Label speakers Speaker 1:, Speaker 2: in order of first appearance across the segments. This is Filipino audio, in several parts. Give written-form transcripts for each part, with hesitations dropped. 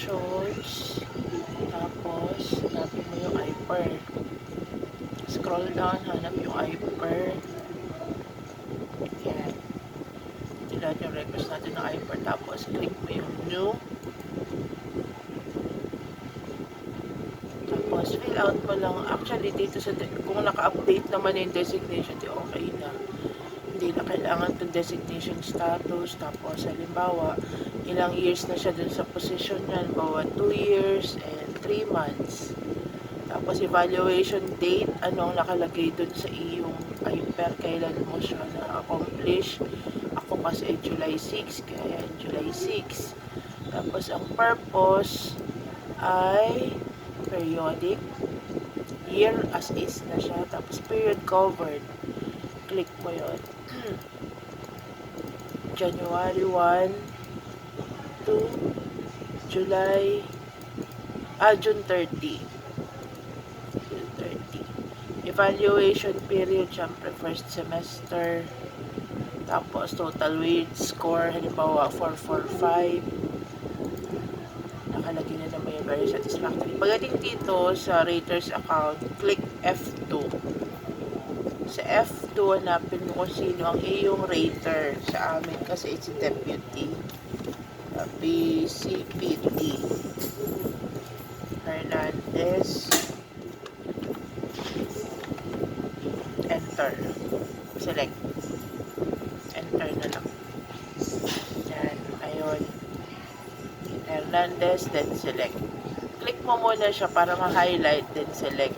Speaker 1: options. Tapos, hanapin mo yung hyper. Scroll down, hanap yung hyper. Yan. Ito lahat yung request natin ng hyper. Tapos, click mo yung new. Tapos, fill out mo lang. Actually, dito sa, kung naka-update naman yung designation, di okay na. Hindi na kailangan itong designation status. Tapos, halimbawa, ilang years na siya dun sa position niya. Halimbawa, 2 years and 3 months. Tapos, evaluation date, anong nakalagay dun sa iyong hyper, kailan mo siya na-accomplish. Ako kasi July 6, kaya July 6. Tapos, ang purpose ay periodic. Year as is na siya. Tapos, period covered. Click mo yun. January 1 to June 30. June 30. Evaluation period, syempre first semester. Tapos total weight score, halimbawa 445. Nakalagay na naman yung very satisfactory. Pagdating dito sa raters account, click F2. Sa F2, hanapin mo kung sino ang iyong rater sa amin kasi it's a deputy. PCPT. Hernandez. Enter. Select. Enter na lang. Yan. Ayun. Hernandez, then select. Click mo muna siya para ma-highlight, then select.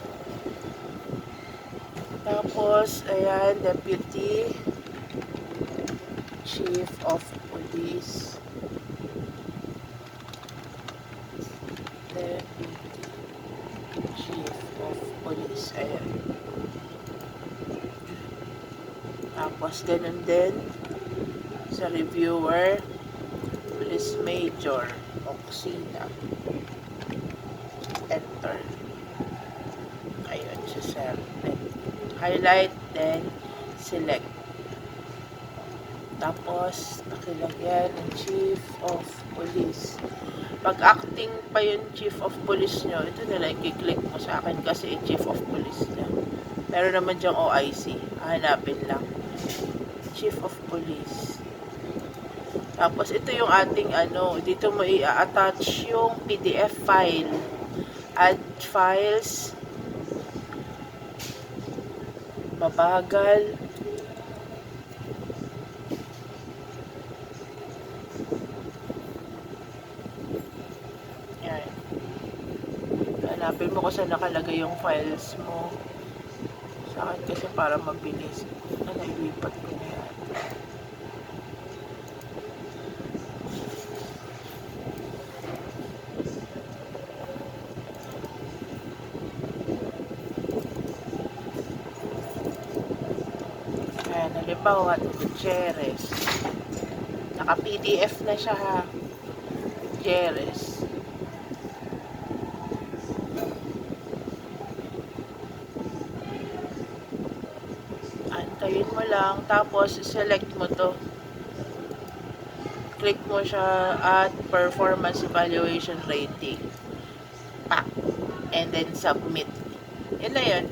Speaker 1: Tapos, ayan, Deputy Chief of Police. Deputy Chief of Police. Ayan. Tapos, ganun din sa reviewer, Police Major Oxina. Enter. Ayun, siya sir. Highlight, then select. Tapos, nakilagyan ng Chief of Police. Pag acting pa yung Chief of Police nyo, ito nila, i-click mo sa akin kasi Chief of Police niya. Meron naman dyang OIC. Hanapin lang. Chief of Police. Tapos, ito yung ating dito mo i-attach yung PDF file. Add files. Mabagal. Yan. Hanapin mo kung saan nakalagay yung files mo. Sa akin kasi para mabilis. Nailipat ko na yan. Ayan, halimbawa, Gutierrez. Naka-PDF na siya ha. Gutierrez. Antayin mo lang. Tapos, select mo to. Click mo siya at performance evaluation rating. Pa. And then, submit. Yan na yun.